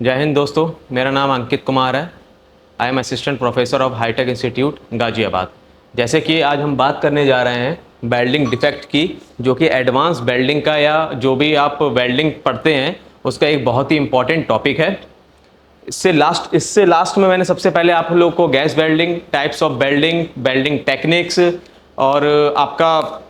जय हिंद दोस्तों, मेरा नाम अंकित कुमार है। I am assistant professor of Hitech Institute Ghaziabad. जैसे कि आज हम बात करने जा रहे हैं वेल्डिंग डिफेक्ट की, जो कि एडवांस वेल्डिंग का या जो भी आप वेल्डिंग पढ़ते हैं उसका एक बहुत ही इंपॉर्टेंट टॉपिक है। इससे लास्ट में मैंने सबसे पहले आप लोग को gas welding, types of welding, welding techniques और आपका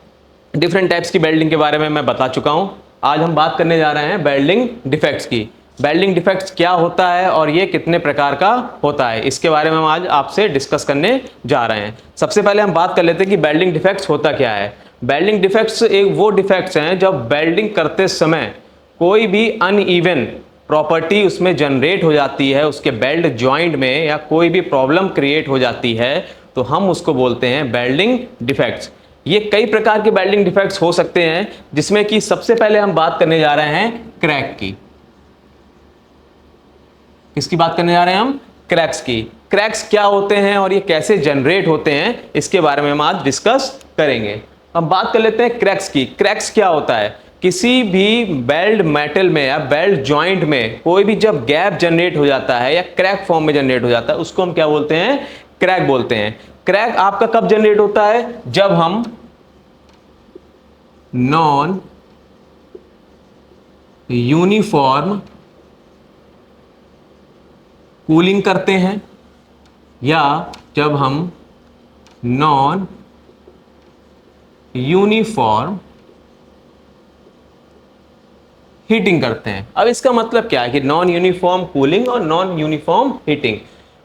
डिफरेंट टाइप्स की वेल्डिंग के बारे में मैं बता चुका हूं। आज हम बात करने जा रहे हैं वेल्डिंग डिफेक्ट्स की। वेल्डिंग डिफेक्ट्स क्या होता है और ये कितने प्रकार का होता है, इसके बारे में हम आज आपसे डिस्कस करने जा रहे हैं। सबसे पहले हम बात कर लेते हैं कि वेल्डिंग डिफेक्ट्स होता क्या है। वेल्डिंग डिफेक्ट्स एक वो डिफेक्ट्स हैं जब वेल्डिंग करते समय कोई भी अनइवन प्रॉपर्टी उसमें जनरेट हो जाती है, उसके वेल्ड जॉइंट में, या कोई भी प्रॉब्लम क्रिएट हो जाती है, तो हम उसको बोलते हैं वेल्डिंग डिफेक्ट्स। ये कई प्रकार के वेल्डिंग डिफेक्ट्स हो सकते हैं, जिसमें कि सबसे पहले हम बात करने जा रहे हैं क्रैक की। किसकी बात करने जा रहे हैं हम? क्रैक्स की। क्रैक्स क्या होते हैं और ये कैसे जनरेट होते हैं, इसके बारे में हम आज डिस्कस करेंगे। अब बात कर लेते हैं क्रैक्स की। क्रैक्स क्या होता है? किसी भी वेल्ड मेटल में या वेल्ड जॉइंट में कोई भी जब गैप जनरेट हो जाता है या क्रैक फॉर्म में जनरेट हो जाता है, उसको हम क्या बोलते हैं? क्रैक बोलते हैं। क्रैक आपका कब जनरेट होता है? जब हम नॉन यूनिफॉर्म कूलिंग करते हैं या जब हम नॉन यूनिफॉर्म हीटिंग करते हैं। अब इसका मतलब क्या है कि नॉन यूनिफॉर्म कूलिंग और non uniform heating.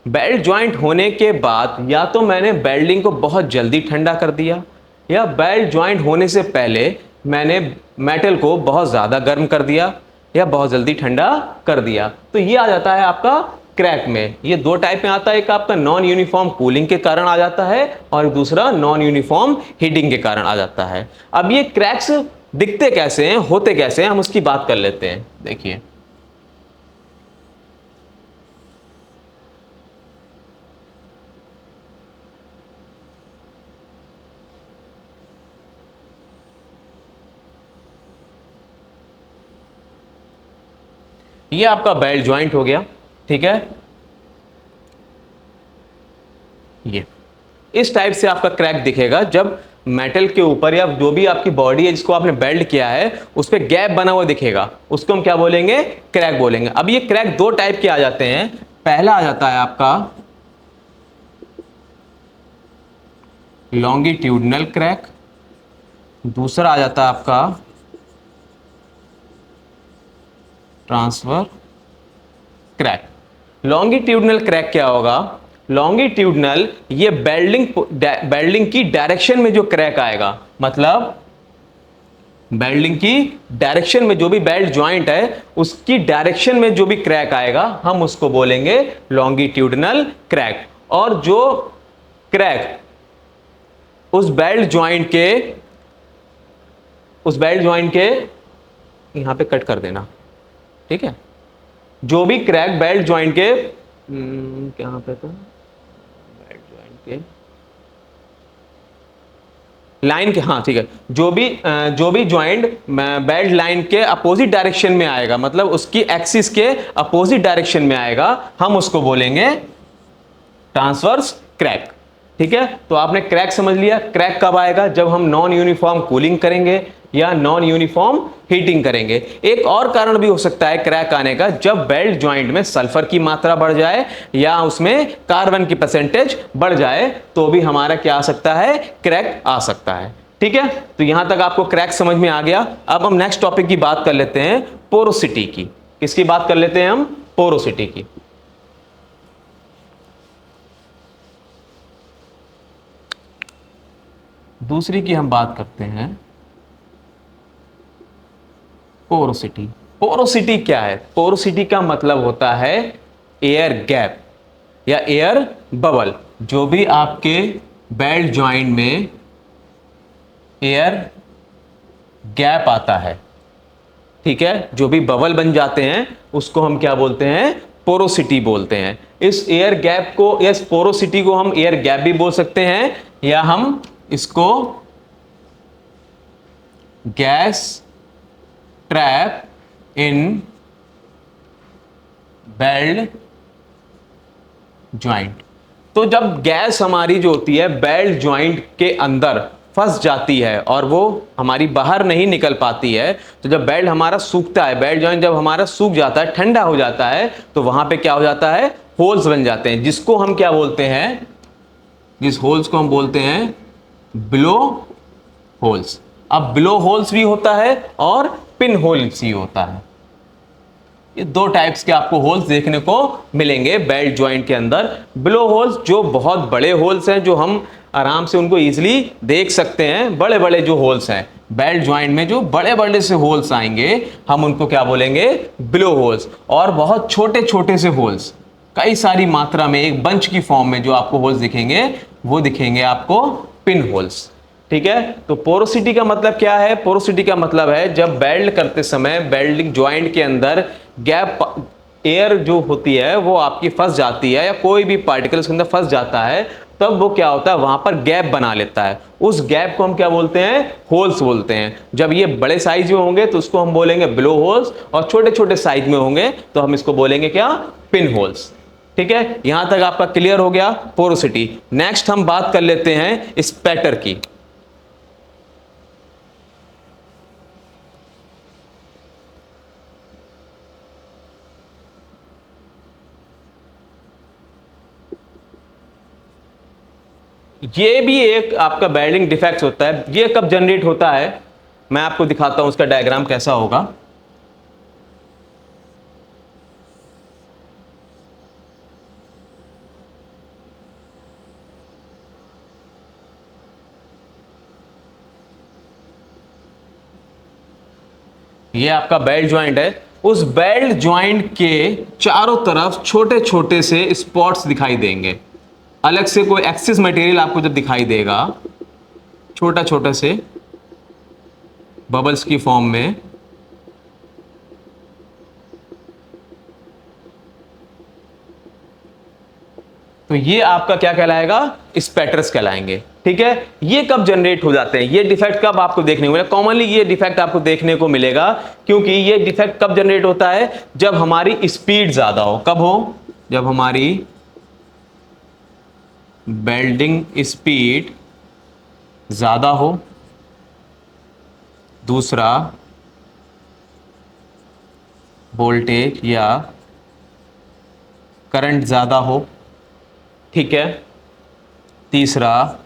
Belt joint होने के बाद या तो मैंने बेल्डिंग को बहुत जल्दी ठंडा कर दिया, या बेल्ट ज्वाइंट होने से पहले मैंने मेटल को बहुत ज़्यादा गर्म कर दिया या बहुत जल्दी ठंडा कर दिया, तो ये आ जाता है आपका क्रैक में। ये दो टाइप में आता है, एक आपका नॉन यूनिफॉर्म कूलिंग के कारण आ जाता है और दूसरा नॉन यूनिफॉर्म हीटिंग के कारण आ जाता है। अब ये क्रैक्स दिखते कैसे हैं, होते कैसे हैं, हम उसकी बात कर लेते हैं। देखिए, ये आपका बेल्ट ज्वाइंट हो गया, ठीक है। ये इस टाइप से आपका क्रैक दिखेगा जब मेटल के ऊपर या जो भी आपकी बॉडी है जिसको आपने बेल्ट किया है उस पर गैप बना हुआ दिखेगा, उसको हम क्या बोलेंगे? क्रैक बोलेंगे। अब ये क्रैक दो टाइप के आ जाते हैं। पहला आ जाता है आपका लॉन्गिट्यूडनल क्रैक, दूसरा आ जाता है आपका ट्रांसफर क्रैक। लॉन्गिट्यूडनल क्रैक क्या होगा? लॉन्गिट्यूडनल, ये बेल्डिंग की डायरेक्शन में जो क्रैक आएगा, मतलब बेल्डिंग की डायरेक्शन में जो भी बेल्ट ज्वाइंट है उसकी डायरेक्शन में जो भी क्रैक आएगा हम उसको बोलेंगे लॉन्गिट्यूडनल क्रैक। और जो क्रैक उस बेल्ट ज्वाइंट के यहां पे कट कर देना, ठीक है। जो भी क्रैक बेल्ट ज्वाइंट के कहां पे था, बेल्ट ज्वाइंट के लाइन के, हाँ ठीक है, जो भी ज्वाइंट बेल्ट लाइन के अपोजिट डायरेक्शन में आएगा, मतलब उसकी एक्सिस के अपोजिट डायरेक्शन में आएगा, हम उसको बोलेंगे ट्रांसवर्स क्रैक, ठीक है। तो आपने क्रैक समझ लिया। क्रैक कब आएगा? जब हम नॉन यूनिफॉर्म कूलिंग करेंगे या नॉन यूनिफॉर्म हीटिंग करेंगे। एक और कारण भी हो सकता है क्रैक आने का, जब बेल्ट ज्वाइंट में सल्फर की मात्रा बढ़ जाए या उसमें कार्बन की परसेंटेज बढ़ जाए, तो भी हमारा क्या आ सकता है? क्रैक आ सकता है, ठीक है। तो यहां तक आपको क्रैक समझ में आ गया। अब हम नेक्स्ट टॉपिक की बात कर लेते हैं, पोरोसिटी की। किसकी बात कर लेते हैं हम? पोरोसिटी की। दूसरी की हम बात करते हैं पोरोसिटी। पोरोसिटी क्या है? पोरोसिटी का मतलब होता है एयर गैप या एयर बबल। जो भी आपके बेल्ट ज्वाइंट में एयर गैप आता है, ठीक है, जो भी बबल बन जाते हैं उसको हम क्या बोलते हैं? पोरोसिटी बोलते हैं। इस एयर गैप को, इस पोरोसिटी को हम एयर गैप भी बोल सकते हैं, या हम इसको गैस ट्रैप इन बेल्ट ज्वाइंट। तो जब गैस हमारी जो होती है बेल्ट ज्वाइंट के अंदर फंस जाती है और वो हमारी बाहर नहीं निकल पाती है, तो जब बेल्ट हमारा सूखता है, बेल्ट ज्वाइंट जब हमारा सूख जाता है, ठंडा हो जाता है, तो वहां पे क्या हो जाता है, होल्स बन जाते हैं, जिसको हम क्या बोलते हैं, जिस होल्स को हम बोलते हैं ब्लो होल्स। अब ब्लो होल्स भी होता है और पिन होल्स भी होता है। ये दो टाइप्स के आपको होल्स देखने को मिलेंगे बेल्ट ज्वाइंट के अंदर। ब्लो होल्स जो बहुत बड़े होल्स हैं, जो हम आराम से उनको इजीली देख सकते हैं, बड़े बड़े जो होल्स हैं बेल्ट ज्वाइंट में, जो बड़े बड़े से होल्स आएंगे, हम उनको क्या बोलेंगे, ब्लो होल्स। और बहुत छोटे छोटे से होल्स, कई सारी मात्रा में एक बंच की फॉर्म में जो आपको होल्स दिखेंगे, वो दिखेंगे आपको पिन होल्स। ठीक है, तो पोरोसिटी का मतलब क्या है, पोरोसिटी का मतलब है जब वेल्ड करते समय वेल्डिंग ज्वाइंट के अंदर गैप, एयर जो होती है वो आपकी फंस जाती है, या कोई भी पार्टिकल उसके अंदर फंस जाता है, तब वो क्या होता है, वहां पर गैप बना लेता है। उस गैप को हम क्या बोलते हैं, होल्स बोलते हैं। जब ये बड़े साइज में होंगे तो उसको हम बोलेंगे ब्लो होल्स, और छोटे छोटे साइज में होंगे तो हम इसको बोलेंगे क्या, पिन होल्स। ठीक है, यहां तक आपका क्लियर हो गया पोरोसिटी। नेक्स्ट हम बात कर लेते हैं स्पैटर की। ये भी एक आपका बेल्डिंग डिफेक्ट होता है। ये कब जनरेट होता है, मैं आपको दिखाता हूं उसका डायग्राम कैसा होगा। ये आपका बेल्ट ज्वाइंट है, उस बेल्ट ज्वाइंट के चारों तरफ छोटे छोटे से स्पॉट्स दिखाई देंगे। अलग से कोई एक्सिस मटेरियल आपको जब दिखाई देगा, छोटा छोटा से बबल्स की फॉर्म में, तो ये आपका क्या कहलाएगा, स्पैटर्स कहलाएंगे। ठीक है, ये कब जनरेट हो जाते हैं, ये डिफेक्ट कब आपको देखने को मिलेगा, कॉमनली ये डिफेक्ट आपको देखने को मिलेगा, क्योंकि ये डिफेक्ट कब जनरेट होता है, जब हमारी स्पीड ज्यादा हो। कब हो, जब हमारी वेल्डिंग स्पीड ज्यादा हो। दूसरा, वोल्टेज या करंट ज्यादा हो। ठीक है, तीसरा,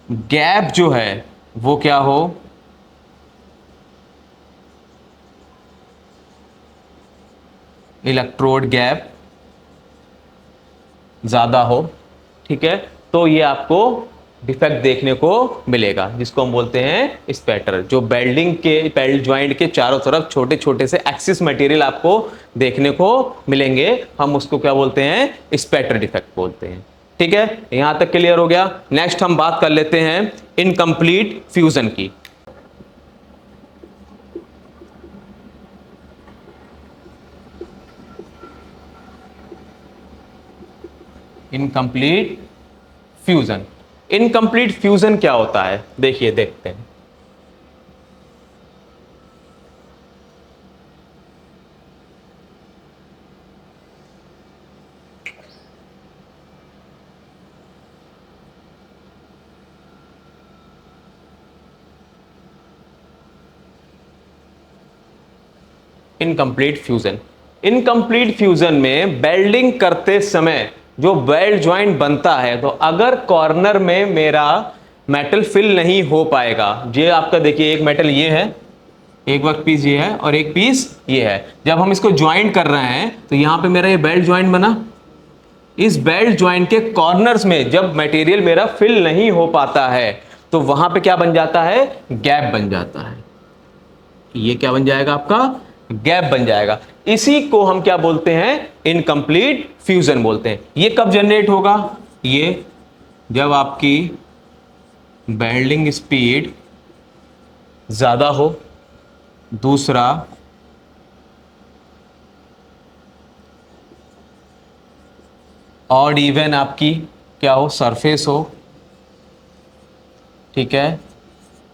गैप जो है वो क्या हो, इलेक्ट्रोड गैप ज्यादा हो। ठीक है, तो ये आपको डिफेक्ट देखने को मिलेगा, जिसको हम बोलते हैं स्पैटर। जो बेल्डिंग के, बेल्ट ज्वाइंट के चारों तरफ छोटे छोटे से एक्सिस मटेरियल आपको देखने को मिलेंगे, हम उसको क्या बोलते हैं, स्पैटर डिफेक्ट बोलते हैं। ठीक है, यहां तक क्लियर हो गया। नेक्स्ट हम बात कर लेते हैं इनकम्प्लीट फ्यूजन की। इनकम्प्लीट फ्यूजन, इनकम्प्लीट फ्यूजन क्या होता है, देखिए देखते हैं। इनकम्प्लीट फ्यूजन, इनकम्प्लीट फ्यूजन में वेल्डिंग करते समय जो वेल्ड ज्वाइंट बनता है, तो अगर कॉर्नर में मेरा मेटल फिल नहीं हो पाएगा, ये आपका देखिए एक मेटल ये है, एक वर्क पीस ये है और एक पीस ये है, जब हम इसको ज्वाइंट कर रहे हैं तो यहां पे मेरा ये बेल्ट ज्वाइंट बना। इस बेल्ट ज्वाइंट के कॉर्नर्स में जब मटेरियल मेरा फिल नहीं हो पाता है, तो वहां पे क्या बन जाता है, गैप बन जाता है। ये क्या बन जाएगा आपका, गैप बन जाएगा। इसी को हम क्या बोलते हैं, इनकम्प्लीट फ्यूजन बोलते हैं। ये कब जनरेट होगा, ये जब आपकी वेल्डिंग स्पीड ज्यादा हो। दूसरा, ऑड इवन आपकी क्या हो, सरफेस हो। ठीक है,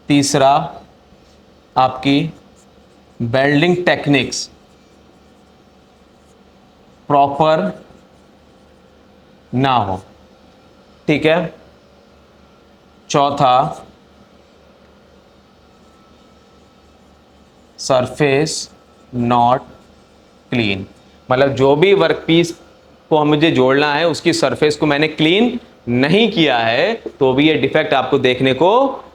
तीसरा, आपकी वेल्डिंग टेक्निक्स प्रॉपर ना हो, ठीक है। चौथा, सरफेस नॉट क्लीन, मतलब जो भी वर्कपीस को मुझे जोड़ना है उसकी सरफेस को मैंने क्लीन नहीं किया है तो भी ये डिफेक्ट आपको देखने को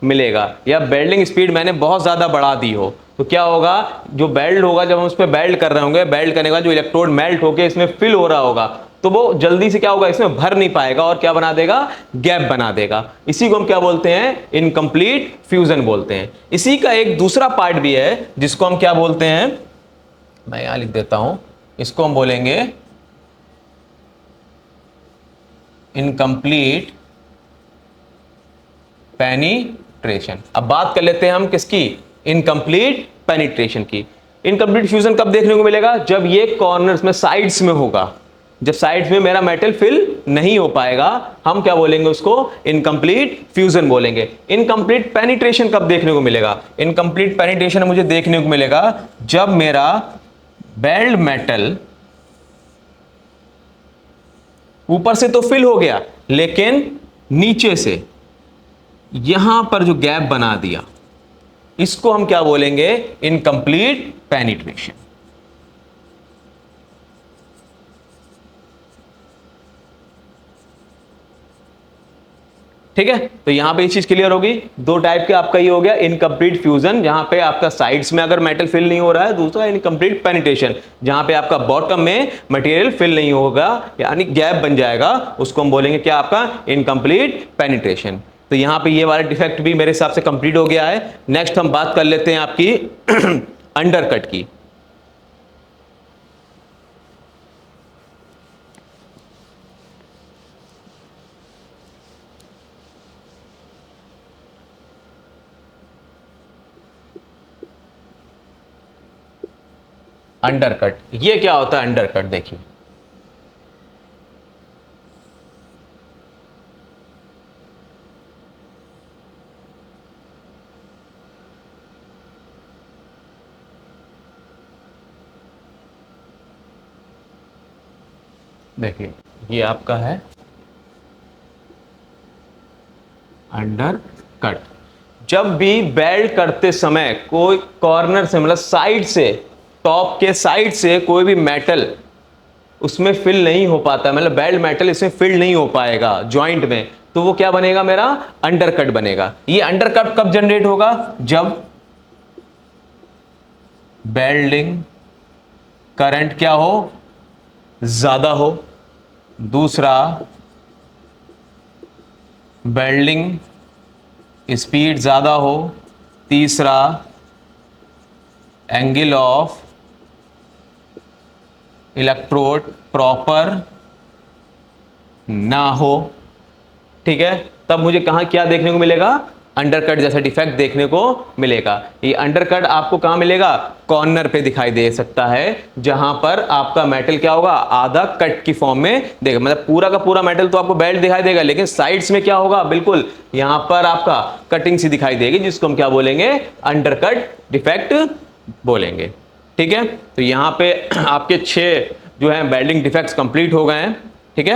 मिलेगा। या बेल्डिंग स्पीड मैंने बहुत ज़्यादा बढ़ा दी हो तो क्या होगा, जो बेल्ड होगा जब हम उस पर बेल्ड कर रहे होंगे, बेल्ड करने के बाद जो इलेक्ट्रोड मेल्ट होकर इसमें फिल हो रहा होगा तो वो जल्दी से क्या होगा, इसमें भर नहीं पाएगा और क्या बना देगा, गैप बना देगा। इसी को हम क्या बोलते हैं, इनकम्प्लीट फ्यूजन बोलते हैं। इसी का एक दूसरा पार्ट भी है जिसको हम क्या बोलते हैं, मैं यहां लिख देता हूं, इसको हम बोलेंगे इनकम्प्लीट पेनिट्रेशन। अब बात कर लेते हैं हम किसकी, इनकम्प्लीट पेनिट्रेशन की। इनकम्प्लीट फ्यूजन कब देखने को मिलेगा, जब ये कॉर्नर्स में, साइड्स में होगा, जब साइड्स में मेरा मेटल फिल नहीं हो पाएगा हम क्या बोलेंगे उसको, इनकम्प्लीट फ्यूजन बोलेंगे। इनकम्प्लीट पेनिट्रेशन कब देखने को मिलेगा, इनकम्प्लीट पेनिट्रेशन मुझे देखने को मिलेगा जब मेरा बेल्ड मेटल ऊपर से तो फिल हो गया लेकिन नीचे से यहां पर जो गैप बना दिया, इसको हम क्या बोलेंगे, इनकम्प्लीट पेनिट्रेशन। ठीक है, तो यहां पे ये चीज क्लियर होगी। दो टाइप के आपका ये हो गया, इनकम्प्लीट फ्यूजन जहां पे आपका साइड्स में अगर मेटल फिल नहीं हो रहा है, दूसरा इनकम्प्लीट पेनिट्रेशन जहां पे आपका बॉटम में मटेरियल फिल नहीं होगा यानी गैप बन जाएगा, उसको हम बोलेंगे क्या, आपका इनकम्प्लीट पेनिट्रेशन। तो यहां पे ये वाला डिफेक्ट भी मेरे हिसाब से कंप्लीट हो गया है। नेक्स्ट हम बात कर लेते हैं आपकी अंडरकट की। अंडरकट, ये क्या होता है अंडरकट, देखिए देखिए ये आपका है अंडर कट। जब भी बेल्ट करते समय कोई कॉर्नर से, मतलब साइड से, टॉप के साइड से कोई भी मेटल उसमें फिल नहीं हो पाता, मतलब बेल्ट मेटल इसमें फिल नहीं हो पाएगा जॉइंट में, तो वो क्या बनेगा, मेरा अंडरकट बनेगा। ये अंडरकट कब जनरेट होगा, जब बेल्डिंग करंट क्या हो, ज्यादा हो, दूसरा बेल्डिंग स्पीड ज्यादा हो, तीसरा एंगल ऑफ इलेक्ट्रोड प्रॉपर ना हो, ठीक है, तब मुझे कहां क्या देखने को मिलेगा, अंडरकट जैसा डिफेक्ट देखने को मिलेगा। ये अंडरकट आपको कहां मिलेगा, कॉर्नर पे दिखाई दे सकता है जहां पर आपका मेटल क्या होगा, आधा कट की फॉर्म में देगा, मतलब पूरा का पूरा मेटल तो आपको बेल्ट दिखाई देगा लेकिन साइड्स में क्या होगा, बिल्कुल यहां पर आपका कटिंग सी दिखाई देगी, जिसको हम क्या बोलेंगे, अंडरकट डिफेक्ट बोलेंगे। ठीक है, तो यहां पे आपके 6 जो है बेल्डिंग डिफेक्ट्स कंप्लीट हो गए हैं। ठीक है।